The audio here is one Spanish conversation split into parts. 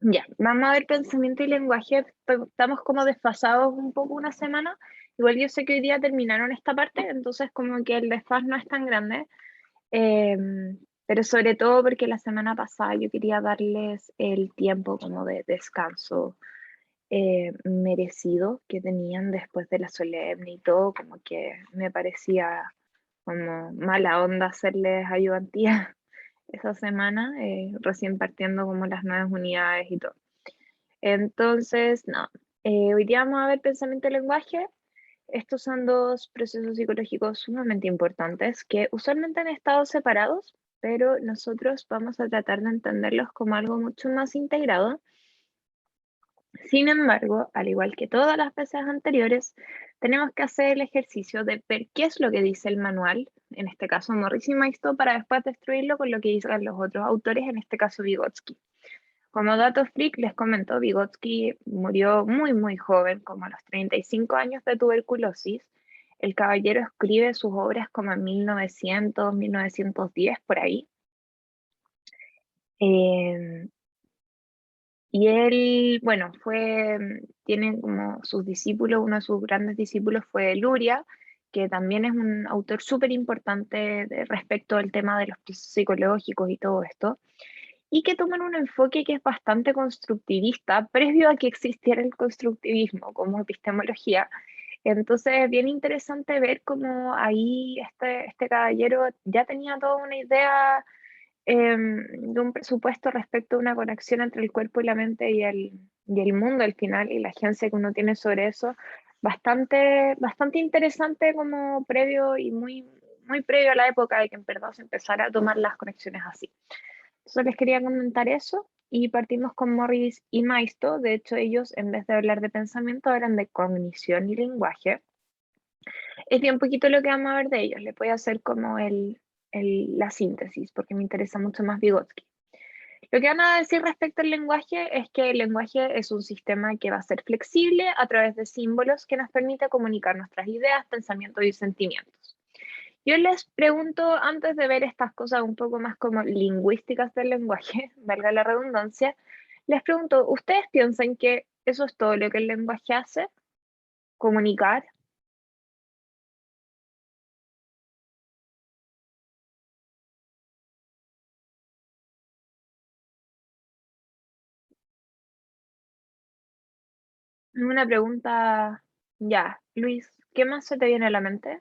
Ya, vamos a ver pensamiento y lenguaje. Estamos como desfasados un poco una semana. Igual yo sé que hoy día terminaron esta parte, entonces como que el desfaz no es tan grande. Pero sobre todo porque la semana pasada yo quería darles el tiempo como de descanso merecido que tenían después de la solemne y todo, como que me parecía como mala onda hacerles ayudantía esa semana, recién partiendo como las nuevas unidades y todo. Entonces, no, hoy día vamos a ver pensamiento y lenguaje. Estos son dos procesos psicológicos sumamente importantes que usualmente han estado separados, pero nosotros vamos a tratar de entenderlos como algo mucho más integrado. Sin embargo, al igual que todas las veces anteriores, tenemos que hacer el ejercicio de ver qué es lo que dice el manual, en este caso Morris y Maisto, para después destruirlo con lo que dicen los otros autores, en este caso Vygotsky. Como dato freak, les comento, Vygotsky murió muy, muy joven, como a los 35 años de tuberculosis. El caballero escribe sus obras como en 1900, 1910, por ahí. Eh, y él, bueno, tiene como sus discípulos, uno de sus grandes discípulos fue Luria, que también es un autor súper importante respecto al tema de los procesos psicológicos y todo esto, y que toman un enfoque que es bastante constructivista, previo a que existiera el constructivismo como epistemología. Entonces es bien interesante ver cómo ahí este caballero ya tenía toda una idea de un presupuesto respecto a una conexión entre el cuerpo y la mente y el mundo al final y la agencia que uno tiene sobre eso, bastante, bastante interesante como previo y muy, muy previo a la época de que en verdad se empezara a tomar las conexiones así. Entonces les quería comentar eso y partimos con Morris y Maisto. De hecho, ellos en vez de hablar de pensamiento, hablan de cognición y lenguaje. Es bien poquito lo que vamos a ver de ellos. Les voy a hacer como la síntesis porque me interesa mucho más Vygotsky. Lo que van a decir respecto al lenguaje es que el lenguaje es un sistema que va a ser flexible a través de símbolos que nos permite comunicar nuestras ideas, pensamientos y sentimientos. Yo les pregunto, antes de ver estas cosas un poco más como lingüísticas del lenguaje, valga la redundancia, les pregunto, ¿ustedes piensan que eso es todo lo que el lenguaje hace? ¿Comunicar? Una pregunta, ya, Luis, ¿qué más se te viene a la mente?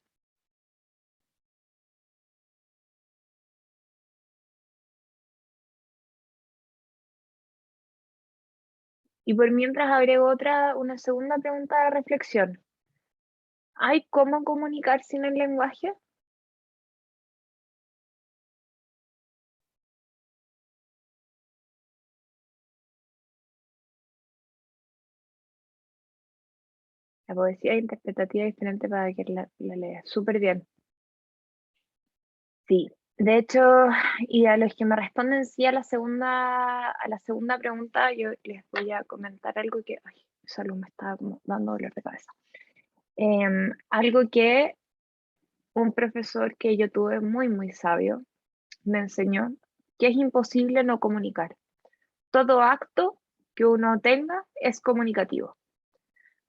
Y por mientras agrego una segunda pregunta de reflexión. ¿Hay cómo comunicar sin el lenguaje? La poesía es interpretativa y diferente para que la lea. Súper bien. Sí. De hecho, y a los que me responden sí a la segunda pregunta, yo les voy a comentar algo que, ay, salud me está como dando dolor de cabeza. Algo que un profesor que yo tuve muy, muy sabio me enseñó, que es imposible no comunicar. Todo acto que uno tenga es comunicativo.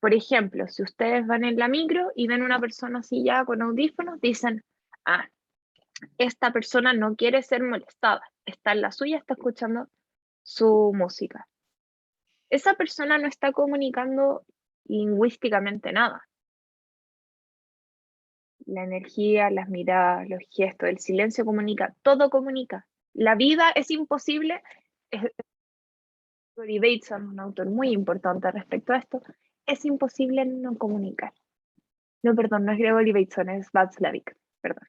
Por ejemplo, si ustedes van en la micro y ven una persona así ya con audífonos, dicen, ah, esta persona no quiere ser molestada, está en la suya, está escuchando su música. Esa persona no está comunicando lingüísticamente nada. La energía, las miradas, los gestos, el silencio comunica, todo comunica. La vida es imposible. Gregory Bateson, un autor muy importante respecto a esto, es imposible no comunicar. No, perdón, no es Gregory Bateson, es Václavic, perdón.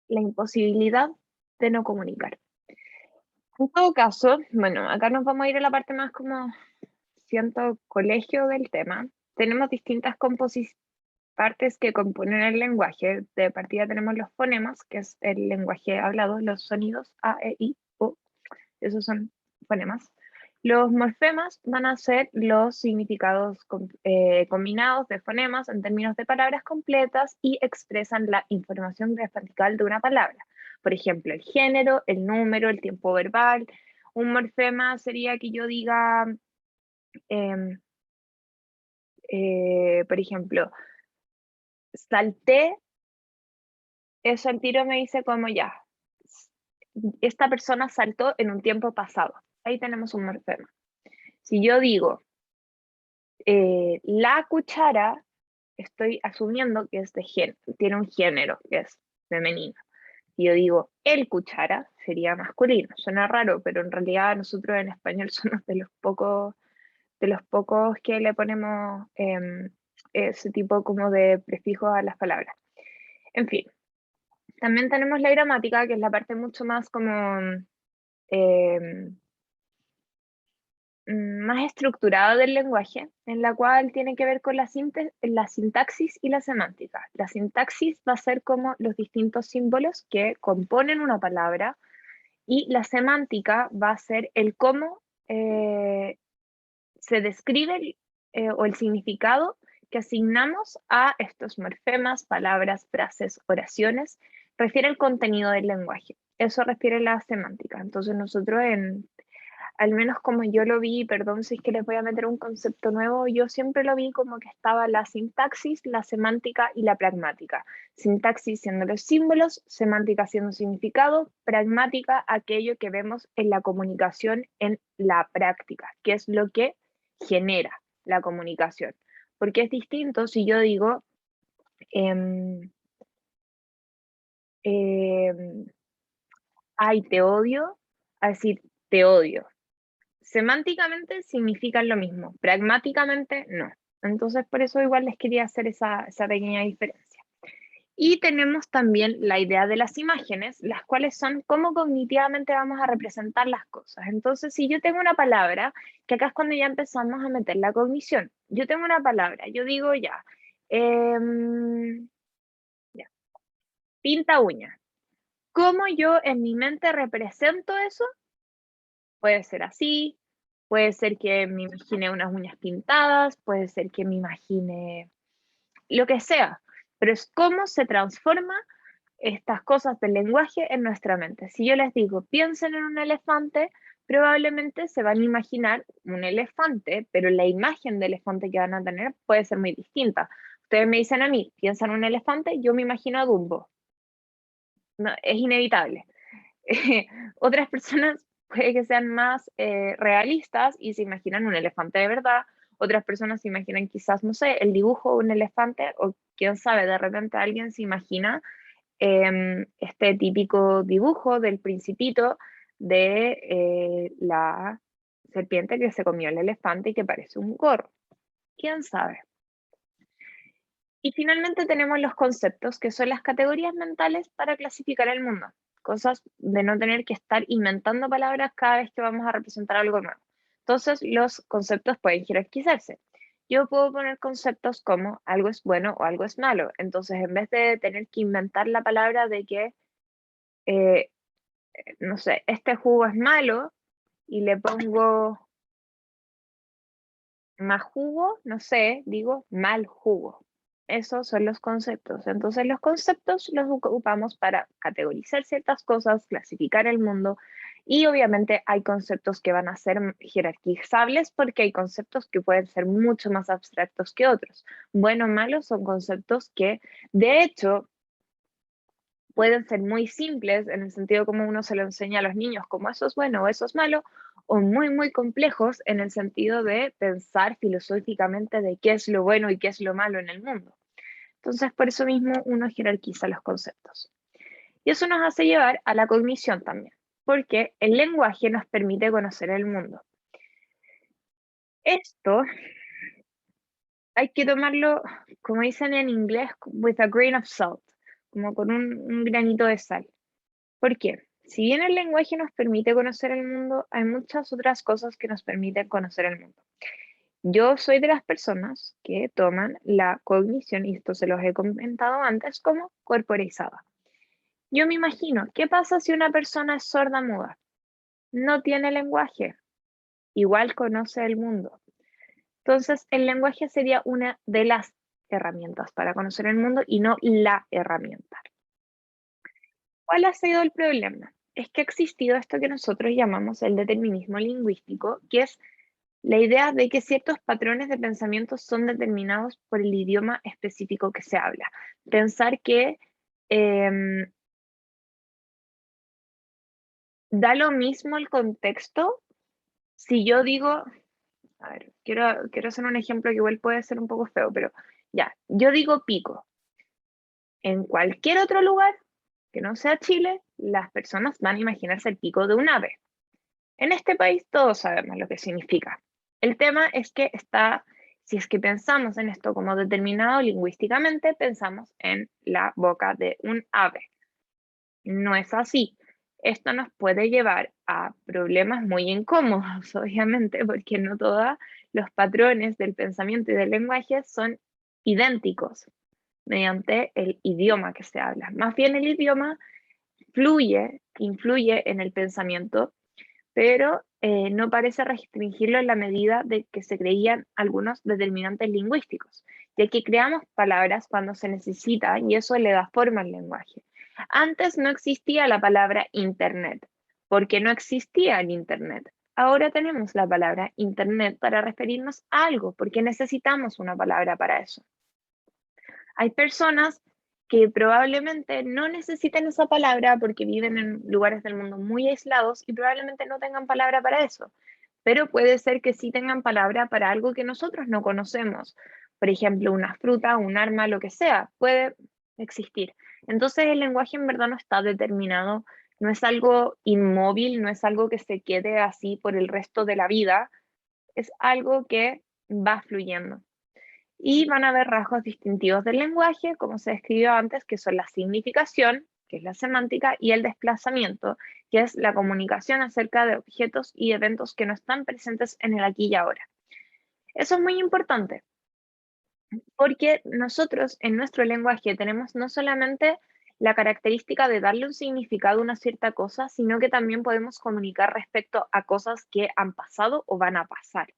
La imposibilidad de no comunicar. En todo caso, bueno, acá nos vamos a ir a la parte más como siento colegio del tema. Tenemos distintas partes que componen el lenguaje. De partida tenemos los fonemas, que es el lenguaje hablado, los sonidos A, E, I, O. Esos son fonemas. Los morfemas van a ser los significados combinados de fonemas en términos de palabras completas y expresan la información gramatical de una palabra. Por ejemplo, el género, el número, el tiempo verbal Un morfema sería que yo diga, em, por ejemplo, salté, eso al tiro me dice como ya, esta persona saltó en un tiempo pasado. Ahí tenemos un morfema. Si yo digo, la cuchara, estoy asumiendo que es tiene un género, que es femenino. Si yo digo el cuchara, sería masculino. Suena raro, pero en realidad nosotros en español somos de los pocos que le ponemos ese tipo como de prefijos a las palabras. En fin, también tenemos la gramática, que es la parte mucho más como em, más estructurada del lenguaje, en la cual tiene que ver con la sintaxis y la semántica. La sintaxis va a ser como los distintos símbolos que componen una palabra y la semántica va a ser el cómo se describe o el significado que asignamos a estos morfemas, palabras, frases, oraciones, refiere al contenido del lenguaje. Eso refiere a la semántica. Entonces nosotros al menos como yo lo vi, perdón si es que les voy a meter un concepto nuevo, yo siempre lo vi como que estaba la sintaxis, la semántica y la pragmática. Sintaxis siendo los símbolos, semántica siendo significado, pragmática aquello que vemos en la comunicación en la práctica, que es lo que genera la comunicación. Porque es distinto si yo digo, em, ay, te odio, a decir, te odio. Semánticamente significan lo mismo, pragmáticamente no. Entonces, por eso igual les quería hacer esa pequeña diferencia. Y tenemos también la idea de las imágenes, las cuales son cómo cognitivamente vamos a representar las cosas. Entonces, si yo tengo una palabra, que acá es cuando ya empezamos a meter la cognición. Yo tengo una palabra, yo digo em, ya, pinta uña. ¿Cómo yo en mi mente represento eso? Puede ser así, puede ser que me imagine unas uñas pintadas, puede ser que me imagine lo que sea, pero es cómo se transforma estas cosas del lenguaje en nuestra mente. Si yo les digo, piensen en un elefante, probablemente se van a imaginar un elefante, pero la imagen de elefante que van a tener puede ser muy distinta. Ustedes me dicen a mí, piensan en un elefante, yo me imagino a Dumbo. No, es inevitable. Otras personas puede que sean más realistas y se imaginan un elefante de verdad. Otras personas se imaginan quizás, no sé, el dibujo de un elefante o quién sabe, de repente alguien se imagina este típico dibujo del principito de la serpiente que se comió el elefante y que parece un gorro. ¿Quién sabe? Y finalmente tenemos los conceptos, que son las categorías mentales para clasificar el mundo. Cosas de no tener que estar inventando palabras cada vez que vamos a representar algo nuevo. Entonces, los conceptos pueden jerarquizarse. Yo puedo poner conceptos como algo es bueno o algo es malo. Entonces, en vez de tener que inventar la palabra de que, eh, no sé, este jugo es malo y le pongo más jugo, no sé, digo mal jugo. Esos son los conceptos. Entonces los conceptos los ocupamos para categorizar ciertas cosas, clasificar el mundo y obviamente hay conceptos que van a ser jerarquizables porque hay conceptos que pueden ser mucho más abstractos que otros. Bueno o malo son conceptos que de hecho pueden ser muy simples en el sentido como uno se lo enseña a los niños, como eso es bueno o eso es malo, o muy, muy complejos en el sentido de pensar filosóficamente de qué es lo bueno y qué es lo malo en el mundo. Entonces, por eso mismo uno jerarquiza los conceptos. Y eso nos hace llevar a la cognición también, porque el lenguaje nos permite conocer el mundo. Esto hay que tomarlo, como dicen en inglés, with a grain of salt, como con un granito de sal. ¿Por qué? Si bien el lenguaje nos permite conocer el mundo, hay muchas otras cosas que nos permiten conocer el mundo. Yo soy de las personas que toman la cognición, y esto se los he comentado antes, como corporizada. Yo me imagino, ¿qué pasa si una persona es sorda muda? No tiene lenguaje, igual conoce el mundo. Entonces, el lenguaje sería una de las herramientas para conocer el mundo y no la herramienta. ¿Cuál ha sido el problema? es que ha existido esto que nosotros llamamos el determinismo lingüístico, que es la idea de que ciertos patrones de pensamiento son determinados por el idioma específico que se habla. Pensar que em, da lo mismo el contexto si yo digo, a ver, quiero hacer un ejemplo que igual puede ser un poco feo, pero ya, yo digo pico. En cualquier otro lugar que no sea Chile, las personas van a imaginarse el pico de un ave. En este país todos sabemos lo que significa. El tema es que si es que pensamos en esto como determinado lingüísticamente, pensamos en la boca de un ave. No es así. Esto nos puede llevar a problemas muy incómodos, obviamente, porque no todos los patrones del pensamiento y del lenguaje son idénticos mediante el idioma que se habla. Más bien el idioma influye en el pensamiento, pero no parece restringirlo en la medida de que se creían algunos determinantes lingüísticos, ya que creamos palabras cuando se necesita y eso le da forma al lenguaje. Antes no existía la palabra Internet, porque no existía el Internet. Ahora tenemos la palabra Internet para referirnos a algo, porque necesitamos una palabra para eso. Hay personas que probablemente no necesiten esa palabra porque viven en lugares del mundo muy aislados y probablemente no tengan palabra para eso, pero puede ser que sí tengan palabra para algo que nosotros no conocemos. Por ejemplo, una fruta, un arma, lo que sea, puede existir. Entonces el lenguaje en verdad no está determinado, no es algo inmóvil, no es algo que se quede así por el resto de la vida, es algo que va fluyendo. Y van a haber rasgos distintivos del lenguaje, como se describió antes, que son la significación, que es la semántica, y el desplazamiento, que es la comunicación acerca de objetos y eventos que no están presentes en el aquí y ahora. Eso es muy importante, porque nosotros en nuestro lenguaje tenemos no solamente la característica de darle un significado a una cierta cosa, sino que también podemos comunicar respecto a cosas que han pasado o van a pasar.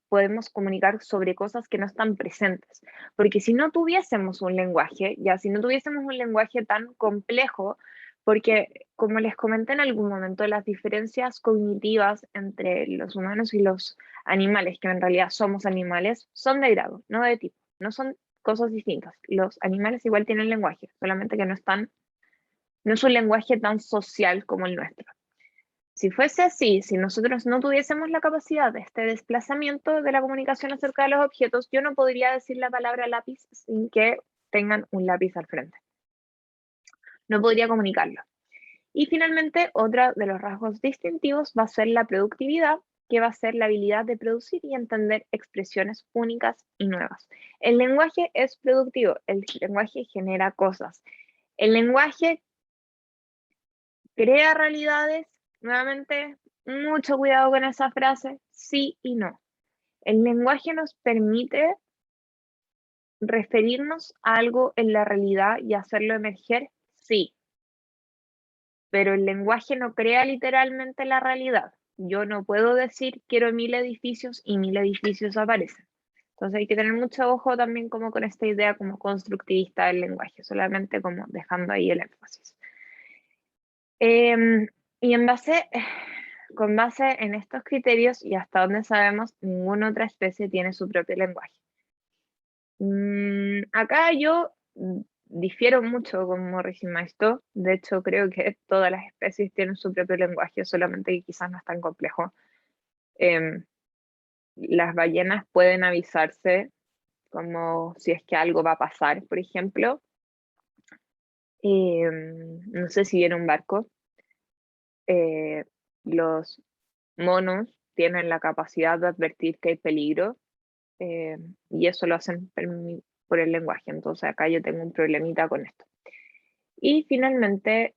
Podemos comunicar sobre cosas que no están presentes, porque si no tuviésemos un lenguaje, ya si no tuviésemos un lenguaje tan complejo, porque como les comenté en algún momento, las diferencias cognitivas entre los humanos y los animales, que en realidad somos animales, son de grado, no de tipo. No son cosas distintas. Los animales igual tienen lenguaje, solamente que no es un lenguaje tan social como el nuestro. Si fuese así, si nosotros no tuviésemos la capacidad de este desplazamiento de la comunicación acerca de los objetos, yo no podría decir la palabra lápiz sin que tengan un lápiz al frente. No podría comunicarlo. Y finalmente, otro de los rasgos distintivos va a ser la productividad, que va a ser la habilidad de producir y entender expresiones únicas y nuevas. El lenguaje es productivo, el lenguaje genera cosas. El lenguaje crea realidades, nuevamente, mucho cuidado con esa frase, sí y no. El lenguaje nos permite referirnos a algo en la realidad y hacerlo emerger, sí, pero el lenguaje no crea literalmente la realidad. Yo no puedo decir quiero 1000 edificios y 1000 edificios aparecen. Entonces hay que tener mucho ojo también como con esta idea como constructivista del lenguaje, solamente como dejando ahí el énfasis. Y con base en estos criterios y hasta donde sabemos, ninguna otra especie tiene su propio lenguaje. Acá yo difiero mucho con Morris y Maisto. De hecho, creo que todas las especies tienen su propio lenguaje, solamente que quizás no es tan complejo. Em, las ballenas pueden avisarse como si es que algo va a pasar, por ejemplo. No sé si viene un barco. Eh, los monos tienen la capacidad de advertir que hay peligro y eso lo hacen por el lenguaje. Entonces acá yo tengo un problemita con esto. Y finalmente,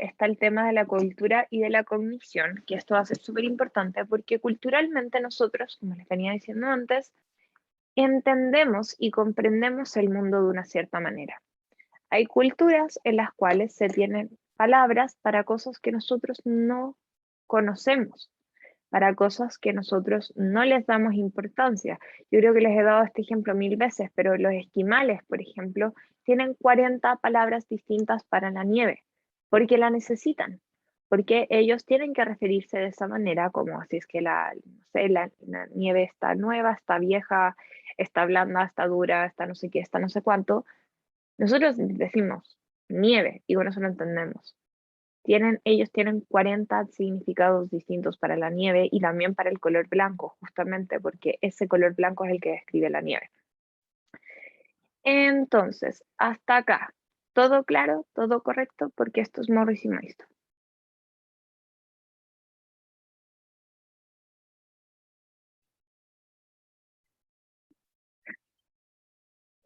está el tema de la cultura y de la cognición, que esto va a ser súper importante porque culturalmente nosotros, como les venía diciendo antes, entendemos y comprendemos el mundo de una cierta manera. Hay culturas en las cuales se tienen palabras para cosas que nosotros no conocemos. para cosas que nosotros no les damos importancia. Yo creo que les he dado este ejemplo 1000 veces, pero los esquimales, por ejemplo, tienen 40 palabras distintas para la nieve, porque la necesitan, porque ellos tienen que referirse de esa manera, como así es que no sé, la nieve está nueva, está vieja, está blanda, está dura, está no sé qué, está no sé cuánto. Nosotros decimos nieve y con eso lo entendemos. Ellos tienen 40 significados distintos para la nieve y también para el color blanco, justamente porque ese color blanco es el que describe la nieve. Entonces, hasta acá, todo claro, todo correcto, porque esto es Morris y Maisto.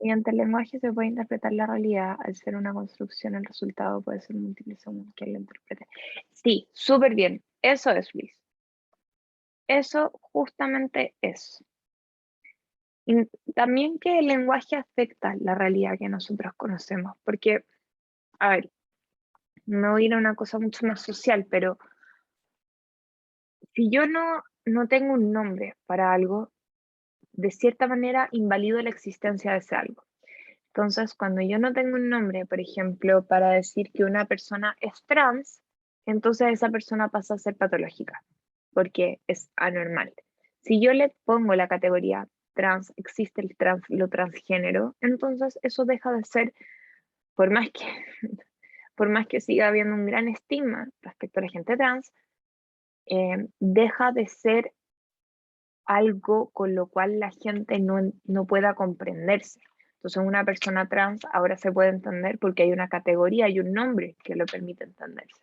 Mediante el lenguaje se puede interpretar la realidad. Al ser una construcción, el resultado puede ser múltiple según quien lo interprete. Sí, súper bien. Eso es, Luis. Eso justamente es. Y también que el lenguaje afecta la realidad que nosotros conocemos, porque, a ver, me voy a ir a una cosa mucho más social, pero si yo no tengo un nombre para algo, de cierta manera invalido la existencia de ese algo. Entonces, cuando yo no tengo un nombre, por ejemplo, para decir que una persona es trans, entonces esa persona pasa a ser patológica, porque es anormal. Si yo le pongo la categoría trans, existe lo transgénero, entonces eso deja de ser, por más que, por más que siga habiendo un gran estigma respecto a la gente trans, deja de ser algo con lo cual la gente no pueda comprenderse. Entonces, una persona trans ahora se puede entender porque hay una categoría y un nombre que lo permite entenderse.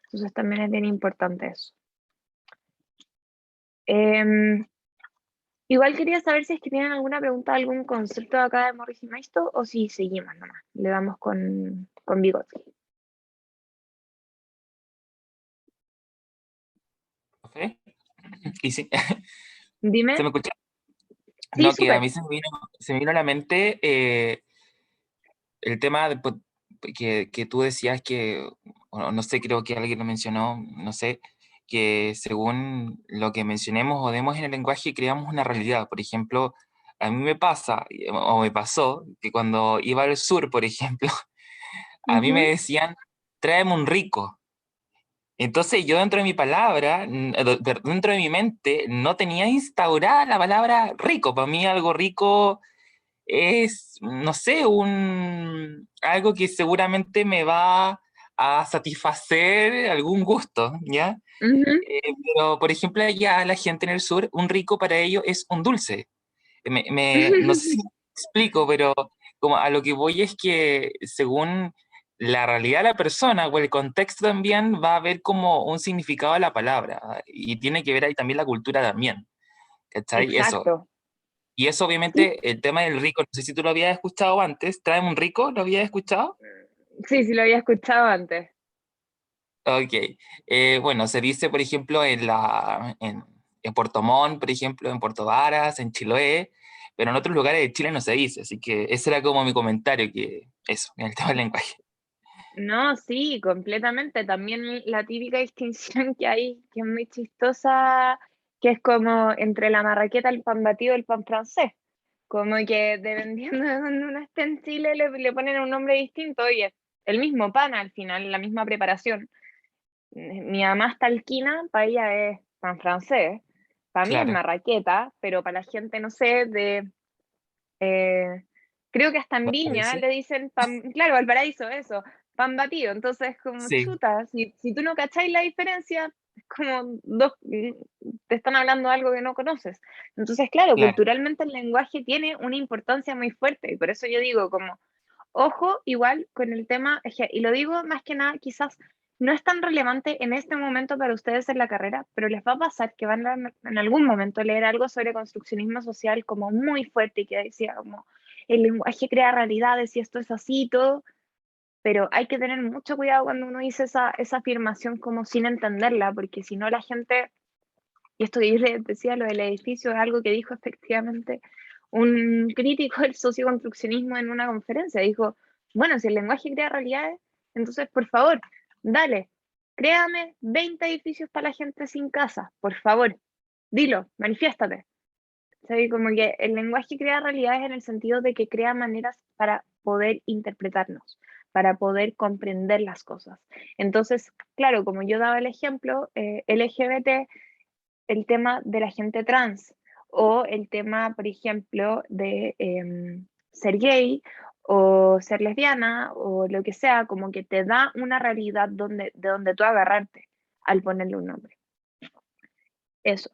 Entonces, también es bien importante eso. Em, Igual quería saber si es que tienen alguna pregunta, algún concepto de acá de Morris y Maisto, o si seguimos nomás. Le damos con Vygotsky. ¿Ok? Y sí, ¿se Dime. me escucha? Sí, No, que a súper. mí se me vino a la mente el tema de, pues, que tú decías que, o no sé, creo que alguien lo mencionó, no sé, que según lo que mencionemos o demos en el lenguaje creamos una realidad. Por ejemplo, a mí me pasa, o me pasó, que cuando iba al sur, por ejemplo, a mí me Ujú. decían, tráeme un rico. Entonces yo dentro de mi palabra, dentro de mi mente, no tenía instaurada la palabra rico. Para mí algo rico es, no sé, algo que seguramente me va a satisfacer algún gusto, ¿ya? Ujú. Pero, por ejemplo, allá la gente en el sur, un rico para ellos es un dulce. No sé si me explico, pero como a lo que voy es que según la realidad de la persona o el contexto también va a haber como un significado de la palabra, y tiene que ver ahí también la cultura también, ¿cachai? Eso. Exacto. Y eso Sí, obviamente, el tema del rico, no sé si tú lo habías escuchado antes, ¿trae un rico? ¿Lo habías escuchado? sí, sí lo había escuchado antes. Ok. Bueno, se dice, por ejemplo, en Puerto Montt, por ejemplo, en Puerto Varas, en Chiloé, pero en otros lugares de Chile no se dice, así que ese era como mi comentario, que eso, en el tema del lenguaje. No, sí, completamente. También la típica distinción que hay, que es muy chistosa, que es como entre la marraqueta, el pan batido y el pan francés. Como que dependiendo de donde uno esté en Chile, le ponen un nombre distinto y es el mismo pan al final, la misma preparación. Mi mamá está alquina, para ella es pan francés. Para mí es Claro. marraqueta, pero para la gente, no sé, eh, creo que hasta en Viña ¿Valparaíso? le dicen pan, claro, Valparaíso, eso, pan batido. Entonces, como Sí, chuta, si tú no cacháis la diferencia, es como te están hablando de algo que no conoces. Entonces, claro, claro, culturalmente el lenguaje tiene una importancia muy fuerte y por eso yo digo, como, ojo, igual con el tema, y lo digo más que nada, quizás no es tan relevante en este momento para ustedes en la carrera, pero les va a pasar que van a en algún momento leer algo sobre construccionismo social como muy fuerte y que decía como el lenguaje crea realidades y esto es así y todo, pero hay que tener mucho cuidado cuando uno dice esa afirmación como sin entenderla, porque si no la gente, y esto que yo les decía, lo del edificio es algo que dijo efectivamente un crítico del socioconstruccionismo en una conferencia. Dijo, bueno, si el lenguaje crea realidades, entonces por favor, dale. créame 20 edificios para la gente sin casa, por favor, dilo, manifiéstate. ¿Sabes? Como que el lenguaje crea realidades en el sentido de que crea maneras para poder interpretarnos, para poder comprender las cosas. Entonces, claro, como yo daba el ejemplo, LGBT, el tema de la gente trans o el tema, por ejemplo, de ser gay o ser lesbiana o lo que sea, como que te da una realidad de donde tú agarrarte al ponerle un nombre. Eso.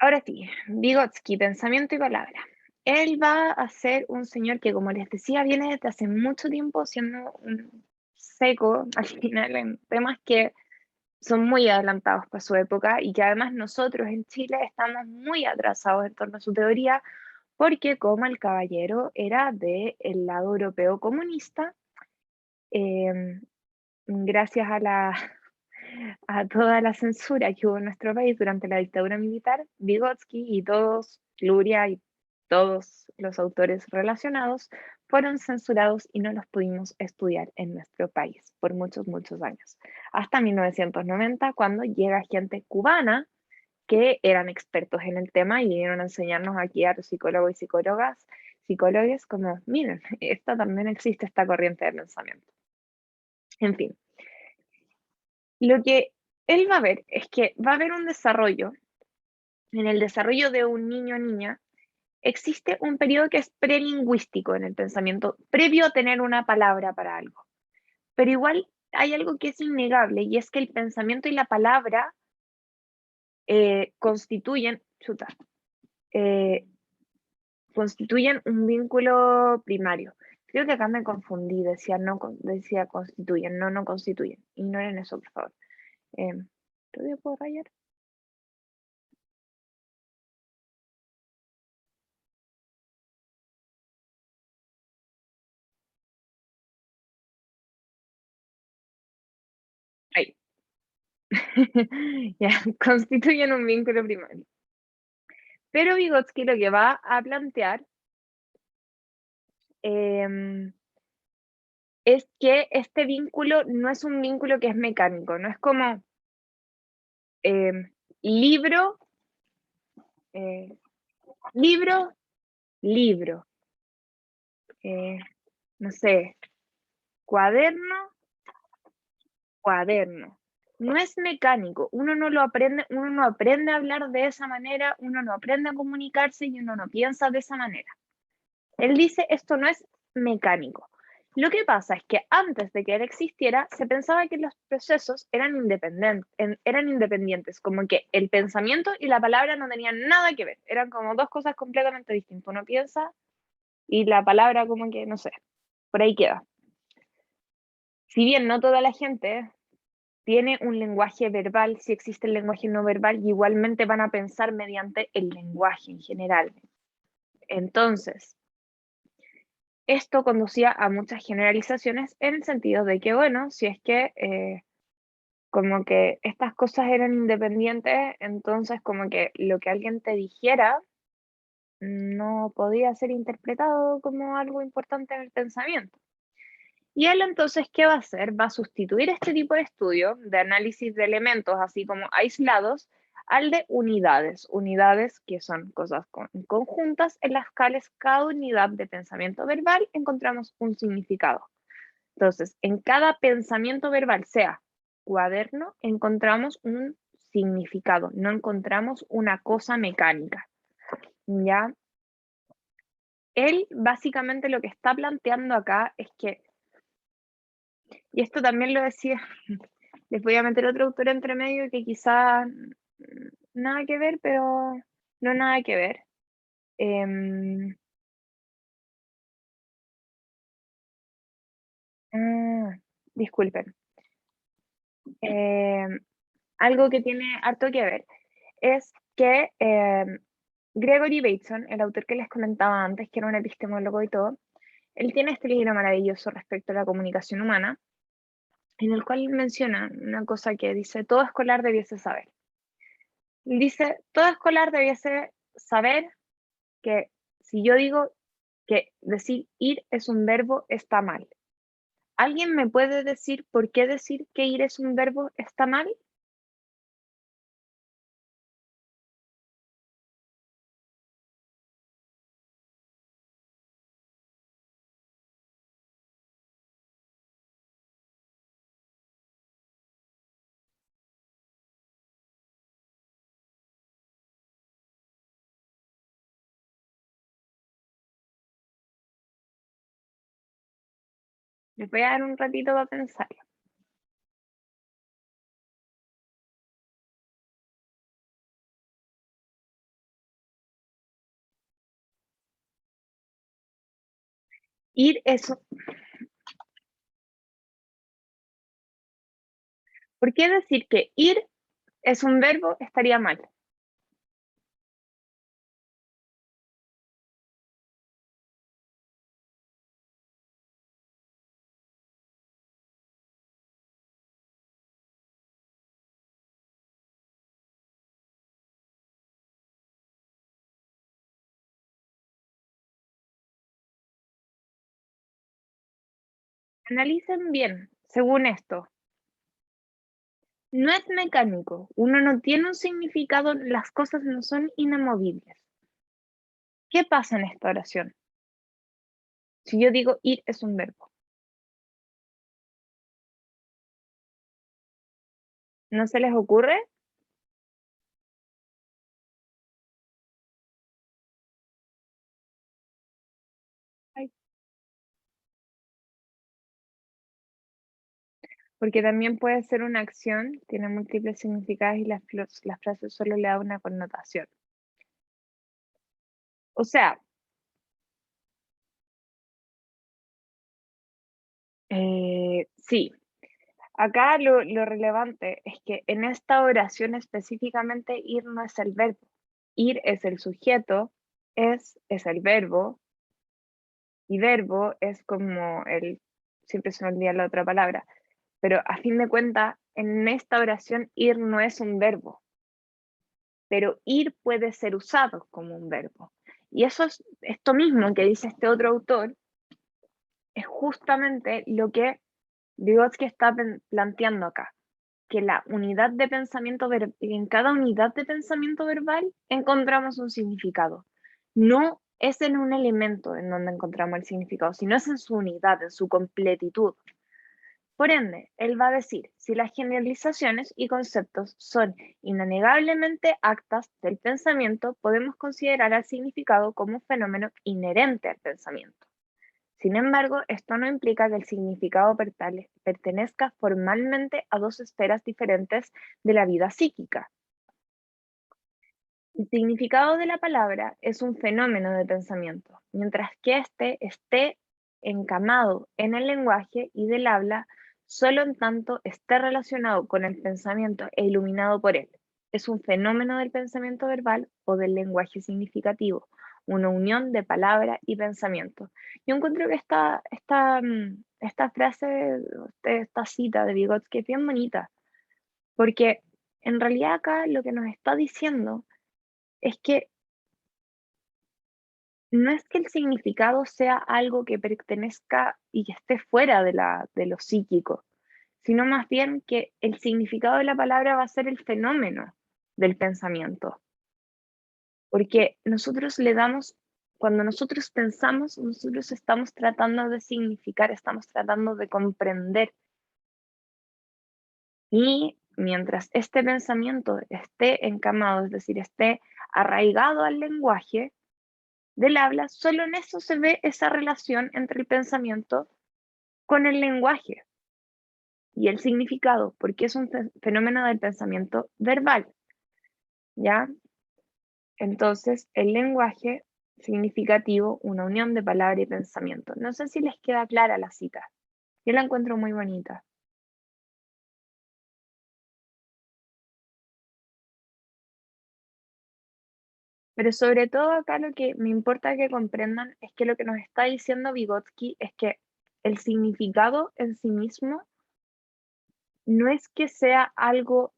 Ahora sí, Vygotsky, pensamiento y palabra. Él va a ser un señor que, como les decía, viene desde hace mucho tiempo siendo un seco al final en temas que son muy adelantados para su época y que además nosotros en Chile estamos muy atrasados en torno a su teoría, porque como el caballero era del lado europeo comunista, eh, gracias a toda la censura que hubo en nuestro país durante la dictadura militar, Vygotsky y todos, Luria y todos los autores relacionados fueron censurados y no los pudimos estudiar en nuestro país por muchos, muchos años. Hasta 1990, cuando llega gente cubana que eran expertos en el tema y vinieron a enseñarnos aquí a los psicólogos y psicólogos como, miren, esta también existe, esta corriente de pensamiento. En fin, lo que él va a ver es que va a haber un desarrollo. En el desarrollo de un niño o niña, existe un periodo que es prelingüístico en el pensamiento, previo a tener una palabra para algo. Pero igual hay algo que es innegable y es que el pensamiento y la palabra constituyen, eh, constituyen un vínculo primario. Creo que acá me confundí, decía, no, decía constituyen, no, no constituyen. Ignoren eso, por favor. Eh, ¿Todavía puedo rayar? Ahí. Ya, constituyen un vínculo primario. Pero Vygotsky lo que va a plantear es que este vínculo no es un vínculo que es mecánico, no es como em, libro, eh, libro, libro, eh, no sé, cuaderno, cuaderno. No es mecánico, uno no lo aprende, uno no aprende a hablar de esa manera, uno no aprende a comunicarse y uno no piensa de esa manera. Él dice, esto no es mecánico. Lo que pasa es que antes de que él existiera, se pensaba que los procesos eran independientes, como que el pensamiento y la palabra no tenían nada que ver, eran como dos cosas completamente distintas. Uno piensa y la palabra como que, no sé, por ahí queda. Si bien no toda la gente tiene un lenguaje verbal, si existe el lenguaje no verbal, igualmente van a pensar mediante el lenguaje en general. Entonces, esto conducía a muchas generalizaciones en el sentido de que, bueno, si es que como que estas cosas eran independientes, entonces como que lo que alguien te dijera no podía ser interpretado como algo importante en el pensamiento. Y él entonces, ¿qué va a hacer? Va a sustituir este tipo de estudio de análisis de elementos, así como aislados, al de unidades. Unidades que son cosas conjuntas en las cuales cada unidad de pensamiento verbal encontramos un significado. Entonces, en cada pensamiento verbal, sea cuaderno, encontramos un significado, no encontramos una cosa mecánica. ¿Ya? Él básicamente lo que está planteando acá es que, y esto también lo decía, les voy a meter otro autor entre medio que quizá nada que ver, pero no nada que ver. Em, ah, disculpen. Em, Algo que tiene harto que ver es que Gregory Bateson, el autor que les comentaba antes, que era un epistemólogo y todo, él tiene este libro maravilloso respecto a la comunicación humana, en el cual menciona una cosa que dice, todo escolar debiese saber. Dice, todo escolar debiese saber que si yo digo que decir ir es un verbo, está mal. ¿Alguien me puede decir por qué decir que ir es un verbo está mal? Les voy a dar un ratito para pensarlo. Ir es... ¿Por qué decir que ir es un verbo estaría mal? Analicen bien, según esto. No es mecánico, uno no tiene un significado, las cosas no son inamovibles. ¿Qué pasa en esta oración? Si yo digo ir es un verbo, ¿no se les ocurre? Ay, porque también puede ser una acción, tiene múltiples significados y las frases solo le dan una connotación. O sea, sí, acá lo relevante es que en esta oración específicamente ir no es el verbo. Ir es el sujeto, es el verbo, y verbo es como el, siempre se me olvida la otra palabra, pero a fin de cuentas, en esta oración ir no es un verbo, pero ir puede ser usado como un verbo. Y eso es esto mismo que dice este otro autor, es justamente lo que Vygotsky está planteando acá, que la unidad de pensamiento en cada unidad de pensamiento verbal encontramos un significado. No es en un elemento en donde encontramos el significado, sino es en su unidad, en su completitud. Por ende, él va a decir, si las generalizaciones y conceptos son innegablemente actas del pensamiento, podemos considerar al significado como un fenómeno inherente al pensamiento. Sin embargo, esto no implica que el significado pertenezca formalmente a dos esferas diferentes de la vida psíquica. El significado de la palabra es un fenómeno de pensamiento, mientras que éste esté encamado en el lenguaje y del habla solo en tanto esté relacionado con el pensamiento e iluminado por él. Es un fenómeno del pensamiento verbal o del lenguaje significativo, una unión de palabra y pensamiento. Yo encuentro que esta frase, esta cita de Vygotsky es bien bonita, porque en realidad acá lo que nos está diciendo es que no es que el significado sea algo que pertenezca y que esté fuera de lo psíquico, sino más bien que el significado de la palabra va a ser el fenómeno del pensamiento, porque nosotros le damos, cuando nosotros pensamos, nosotros estamos tratando de significar, estamos tratando de comprender, y mientras este pensamiento esté encamado, es decir, esté arraigado al lenguaje, del habla, solo en eso se ve esa relación entre el pensamiento con el lenguaje y el significado, porque es un fenómeno del pensamiento verbal, ¿ya? Entonces, el lenguaje significativo, una unión de palabra y pensamiento. No sé si les queda clara la cita. Yo la encuentro muy bonita. Pero sobre todo acá lo que me importa que comprendan es que lo que nos está diciendo Vygotsky es que el significado en sí mismo no es que sea algo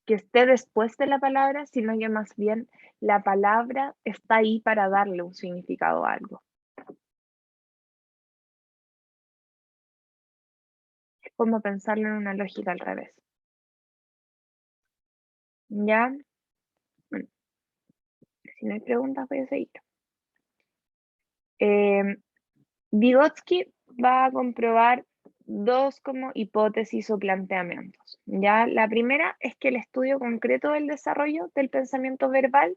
que esté después de la palabra, sino que más bien la palabra está ahí para darle un significado a algo. cómo pensarlo en una lógica al revés. ¿Ya? Bueno, si no hay preguntas, voy a seguir. Vygotsky va a comprobar dos como hipótesis o planteamientos. ¿Ya? La primera es que el estudio concreto del desarrollo del pensamiento verbal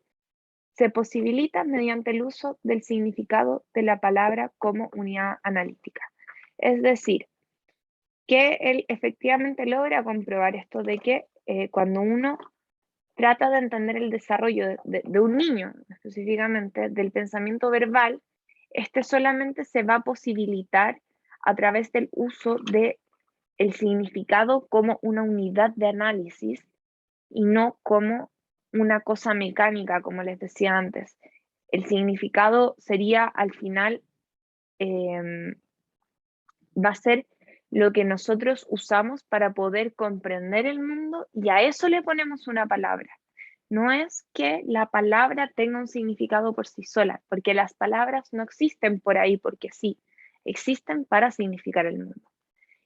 se posibilita mediante el uso del significado de la palabra como unidad analítica. Es decir, que él efectivamente logra comprobar esto de que cuando uno trata de entender el desarrollo de un niño, específicamente del pensamiento verbal, este solamente se va a posibilitar a través del uso de el significado como una unidad de análisis y no como una cosa mecánica, como les decía antes. El significado sería al final, va a ser lo que nosotros usamos para poder comprender el mundo y a eso le ponemos una palabra. No es que la palabra tenga un significado por sí sola, porque las palabras no existen por ahí porque sí, existen para significar el mundo.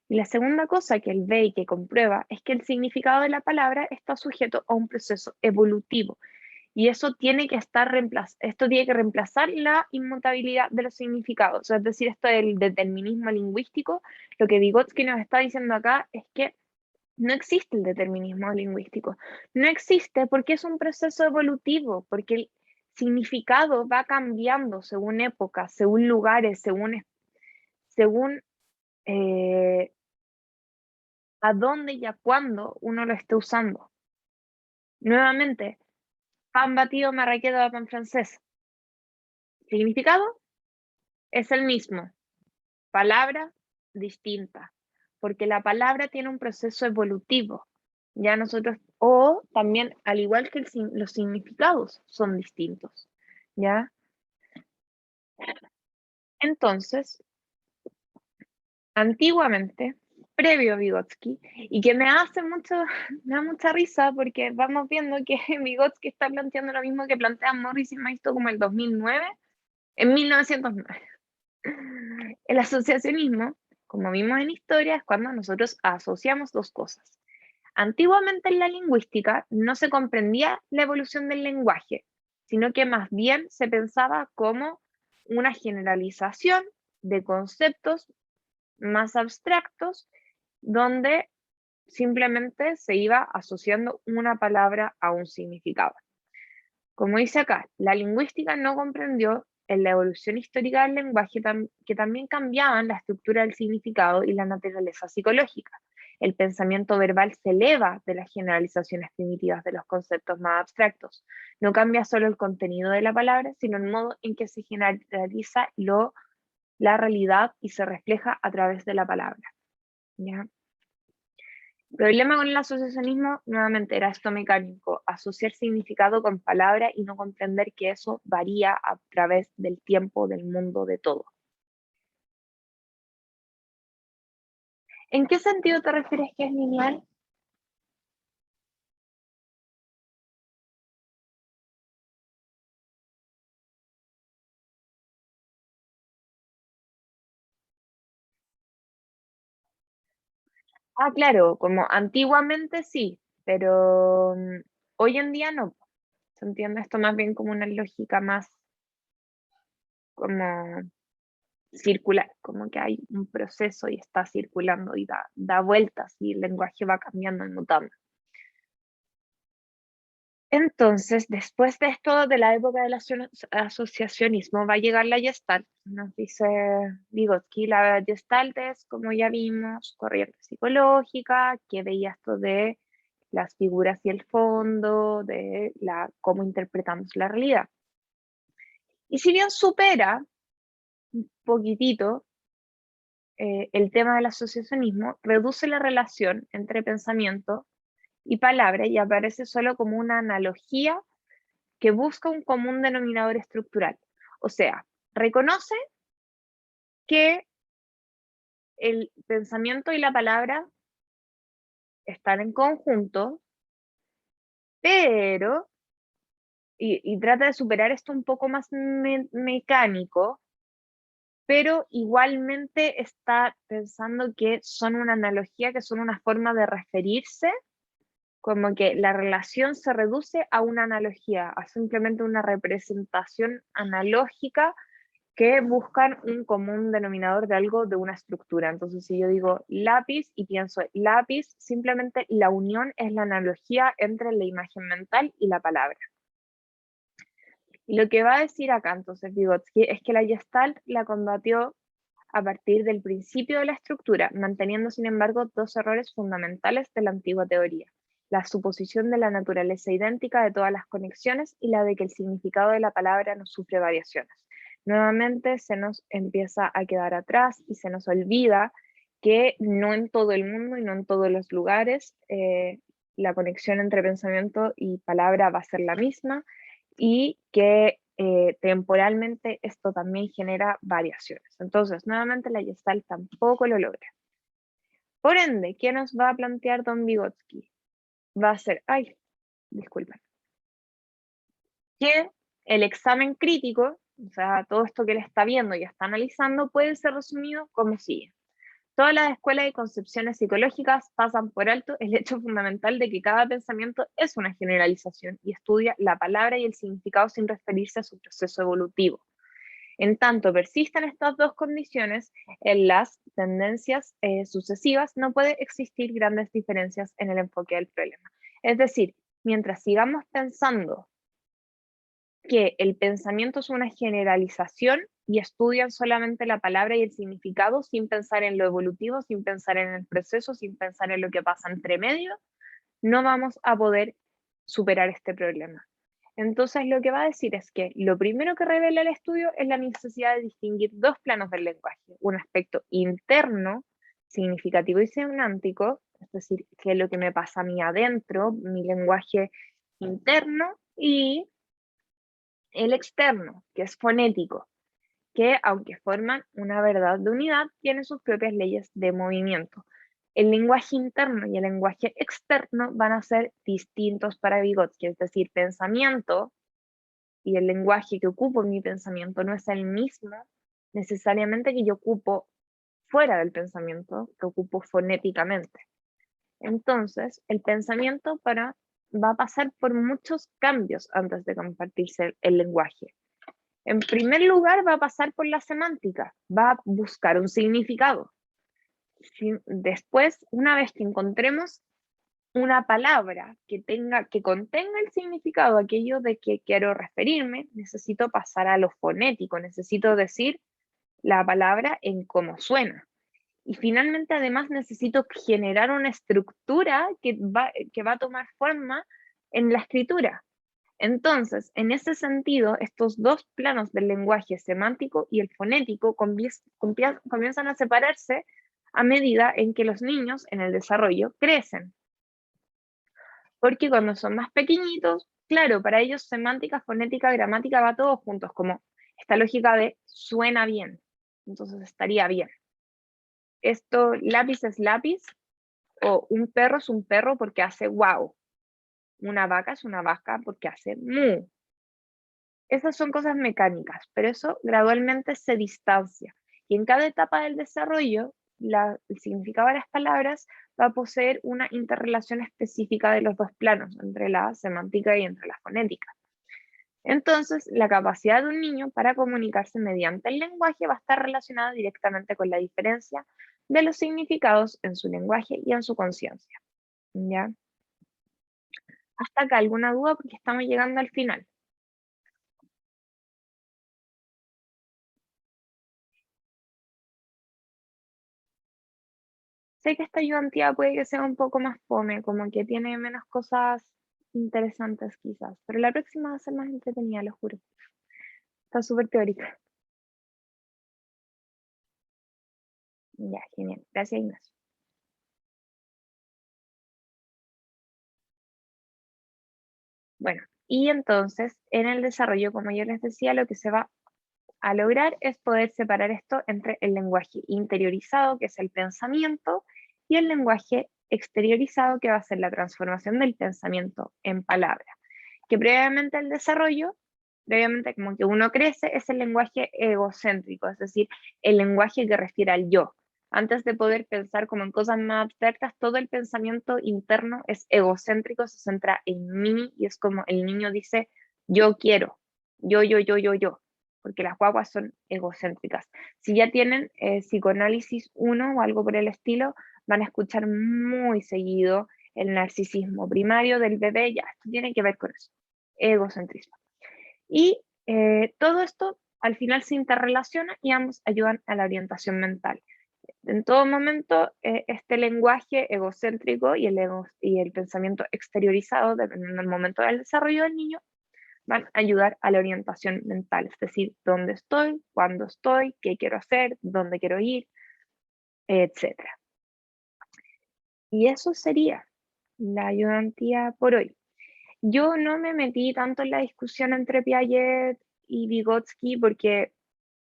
Y la segunda cosa que él ve y que comprueba es que el significado de la palabra está sujeto a un proceso evolutivo y eso tiene que esto tiene que reemplazar la inmutabilidad de los significados. Es decir, esto del determinismo lingüístico, lo que Vygotsky nos está diciendo acá es que no existe el determinismo lingüístico. No existe porque es un proceso evolutivo, porque el significado va cambiando según épocas, según lugares, según a dónde y a cuándo uno lo esté usando. Nuevamente, pan batido, marraqueta de pan francés. Significado es el mismo, palabra distinta, porque la palabra tiene un proceso evolutivo. Ya nosotros, o también, al igual que los significados son distintos, ¿ya? Entonces, antiguamente, previo a Vygotsky, y que me da mucha risa porque vamos viendo que Vygotsky está planteando lo mismo que plantea Morris y Maisto como el 2009, en 1909. El asociacionismo, como vimos en historia, es cuando nosotros asociamos dos cosas. Antiguamente en la lingüística no se comprendía la evolución del lenguaje, sino que más bien se pensaba como una generalización de conceptos más abstractos donde simplemente se iba asociando una palabra a un significado. Como dice acá, la lingüística no comprendió en la evolución histórica del lenguaje que también cambiaban la estructura del significado y la naturaleza psicológica. El pensamiento verbal se eleva de las generalizaciones primitivas de los conceptos más abstractos. No cambia solo el contenido de la palabra, sino el modo en que se generaliza la realidad y se refleja a través de la palabra. ¿Ya? El problema con el asociacionismo, nuevamente, era esto mecánico, asociar significado con palabra y no comprender que eso varía a través del tiempo, del mundo, de todo. ¿En qué sentido te refieres que es lineal? Ah, claro, como antiguamente sí, pero hoy en día no. Se entiende esto más bien como una lógica más como circular, como que hay un proceso y está circulando y da vueltas y el lenguaje va cambiando y mutando. Entonces, después de esto, de la época del asociacionismo, va a llegar la Gestalt, nos dice Vygotsky. La Gestalt es, como ya vimos, corriente psicológica, que veía esto de las figuras y el fondo, de cómo interpretamos la realidad. Y si bien supera un poquitito el tema del asociacionismo, reduce la relación entre pensamiento y palabra y aparece solo como una analogía que busca un común denominador estructural. O sea, reconoce que el pensamiento y la palabra están en conjunto, pero, y trata de superar esto un poco más mecánico, pero igualmente está pensando que son una analogía, que son una forma de referirse, como que la relación se reduce a una analogía, a simplemente una representación analógica que buscan un común denominador de algo, de una estructura. Entonces, si yo digo lápiz y pienso lápiz, simplemente la unión es la analogía entre la imagen mental y la palabra. Y lo que va a decir acá, entonces, Vygotsky, es que la Gestalt la combatió a partir del principio de la estructura, manteniendo, sin embargo, dos errores fundamentales de la antigua teoría: la suposición de la naturaleza idéntica de todas las conexiones y la de que el significado de la palabra no sufre variaciones. Nuevamente se nos empieza a quedar atrás y se nos olvida que no en todo el mundo y no en todos los lugares la conexión entre pensamiento y palabra va a ser la misma, y que temporalmente esto también genera variaciones. Entonces, nuevamente la Gestalt tampoco lo logra. Por ende, ¿qué nos va a plantear Don Vygotsky? Va a ser, disculpen, que el examen crítico, o sea, todo esto que él está viendo y está analizando, puede ser resumido como sigue. Todas las escuelas y concepciones psicológicas pasan por alto el hecho fundamental de que cada pensamiento es una generalización y estudia la palabra y el significado sin referirse a su proceso evolutivo. En tanto persistan estas dos condiciones, en las tendencias sucesivas no puede existir grandes diferencias en el enfoque del problema. Es decir, mientras sigamos pensando que el pensamiento es una generalización y estudian solamente la palabra y el significado sin pensar en lo evolutivo, sin pensar en el proceso, sin pensar en lo que pasa entre medio, no vamos a poder superar este problema. Entonces lo que va a decir es que lo primero que revela el estudio es la necesidad de distinguir dos planos del lenguaje: un aspecto interno, significativo y semántico, es decir, qué es lo que me pasa a mí adentro, mi lenguaje interno, y el externo, que es fonético, que aunque forman una verdad de unidad, tiene sus propias leyes de movimiento. El lenguaje interno y el lenguaje externo van a ser distintos para Vygotsky, es decir, pensamiento y el lenguaje que ocupo en mi pensamiento no es el mismo necesariamente que yo ocupo fuera del pensamiento, que ocupo fonéticamente. Entonces, el pensamiento va a pasar por muchos cambios antes de compartirse el lenguaje. En primer lugar, va a pasar por la semántica, va a buscar un significado. Después, una vez que encontremos una palabra que contenga el significado, aquello de que quiero referirme, necesito pasar a lo fonético, necesito decir la palabra en cómo suena. Y finalmente, además, necesito generar una estructura que va a tomar forma en la escritura. Entonces, en ese sentido, estos dos planos del lenguaje semántico y el fonético comienzan a separarse a medida en que los niños en el desarrollo crecen. Porque cuando son más pequeñitos, claro, para ellos semántica, fonética, gramática va todo juntos, como esta lógica de suena bien, entonces estaría bien. Esto, lápiz es lápiz, o un perro es un perro porque hace wow. Una vaca es una vaca porque hace mu. Esas son cosas mecánicas, pero eso gradualmente se distancia. Y en cada etapa del desarrollo, el significado de las palabras va a poseer una interrelación específica de los dos planos, entre la semántica y entre la fonética. Entonces, la capacidad de un niño para comunicarse mediante el lenguaje va a estar relacionada directamente con la diferencia de los significados en su lenguaje y en su conciencia. ¿Ya? Hasta acá, ¿alguna duda? Porque estamos llegando al final. Sé que esta ayudantía puede que sea un poco más fome, como que tiene menos cosas interesantes quizás, pero la próxima va a ser más entretenida, lo juro. Está súper teórica. Ya, genial. Gracias, Ignacio. Bueno, y entonces en el desarrollo, como yo les decía, lo que se va a lograr es poder separar esto entre el lenguaje interiorizado, que es el pensamiento, y el lenguaje exteriorizado, que va a ser la transformación del pensamiento en palabra. Que previamente al desarrollo, previamente, como que uno crece, es el lenguaje egocéntrico, es decir, el lenguaje que refiere al yo. Antes de poder pensar como en cosas más abstractas, todo el pensamiento interno es egocéntrico, se centra en mí y es como el niño dice, yo quiero, yo, porque las guaguas son egocéntricas. Si ya tienen psicoanálisis 1 o algo por el estilo, van a escuchar muy seguido el narcisismo primario del bebé, ya, esto tiene que ver con eso, egocentrismo. Y todo esto al final se interrelaciona y ambos ayudan a la orientación mental. En todo momento, este lenguaje egocéntrico y el pensamiento exteriorizado, dependiendo del momento del desarrollo del niño, van a ayudar a la orientación mental, es decir, dónde estoy, cuándo estoy, qué quiero hacer, dónde quiero ir, etc. Y eso sería la ayudantía por hoy. Yo no me metí tanto en la discusión entre Piaget y Vygotsky porque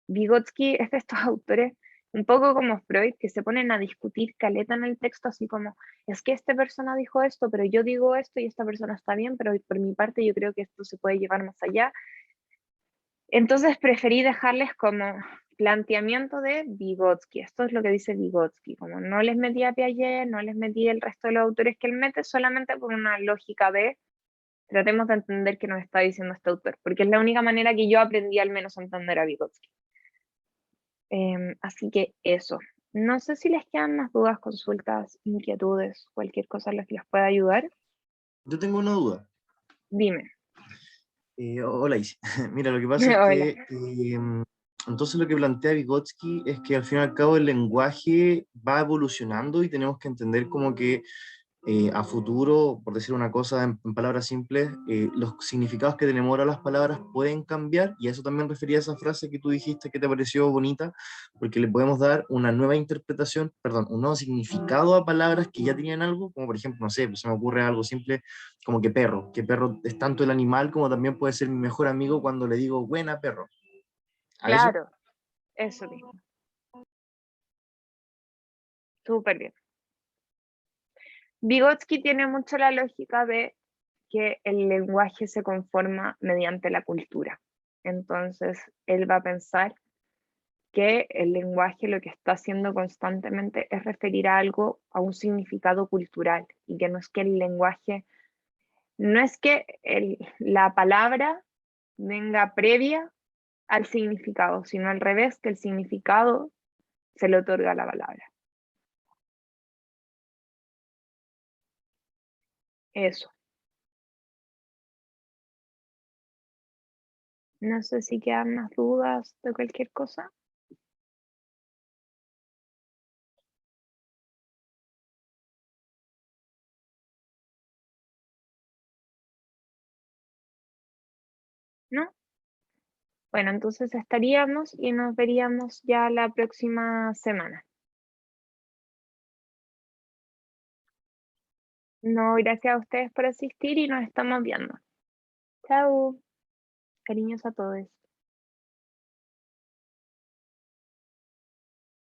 Vygotsky es de estos autores, un poco como Freud, que se ponen a discutir caleta en el texto, así como, es que esta persona dijo esto, pero yo digo esto y esta persona está bien, pero por mi parte yo creo que esto se puede llevar más allá. Entonces preferí dejarles como planteamiento de Vygotsky. Esto es lo que dice Vygotsky, como no les metí a Piaget, no les metí el resto de los autores que él mete, solamente por una lógica de tratemos de entender qué nos está diciendo este autor, porque es la única manera que yo aprendí al menos a entender a Vygotsky. Así que eso. No sé si les quedan más dudas, consultas, inquietudes, cualquier cosa en la que les pueda ayudar. Yo tengo una duda. Dime. Hola, Isi. Mira, lo que pasa es Hola. que entonces lo que plantea Vygotsky es que al fin y al cabo el lenguaje va evolucionando y tenemos que entender como que a futuro, por decir una cosa en palabras simples, los significados que tenemos ahora las palabras pueden cambiar, y a eso también refería esa frase que tú dijiste que te pareció bonita, porque le podemos dar una nueva interpretación, perdón, un nuevo significado a palabras que ya tenían algo, como por ejemplo, no sé, pues se me ocurre algo simple como que perro es tanto el animal como también puede ser mi mejor amigo cuando le digo buena perro. ¿A eso? Claro, eso mismo. Súper bien. Vygotsky tiene mucho la lógica de que el lenguaje se conforma mediante la cultura. Entonces, él va a pensar que el lenguaje lo que está haciendo constantemente es referir a algo, a un significado cultural, y que no es que el lenguaje, no es que la palabra venga previa al significado, sino al revés, que el significado se le otorga a la palabra. Eso. No sé si quedan más dudas de cualquier cosa. ¿No? Bueno, entonces estaríamos y nos veríamos ya la próxima semana. No, gracias a ustedes por asistir y nos estamos viendo. Chao. Cariños a todos.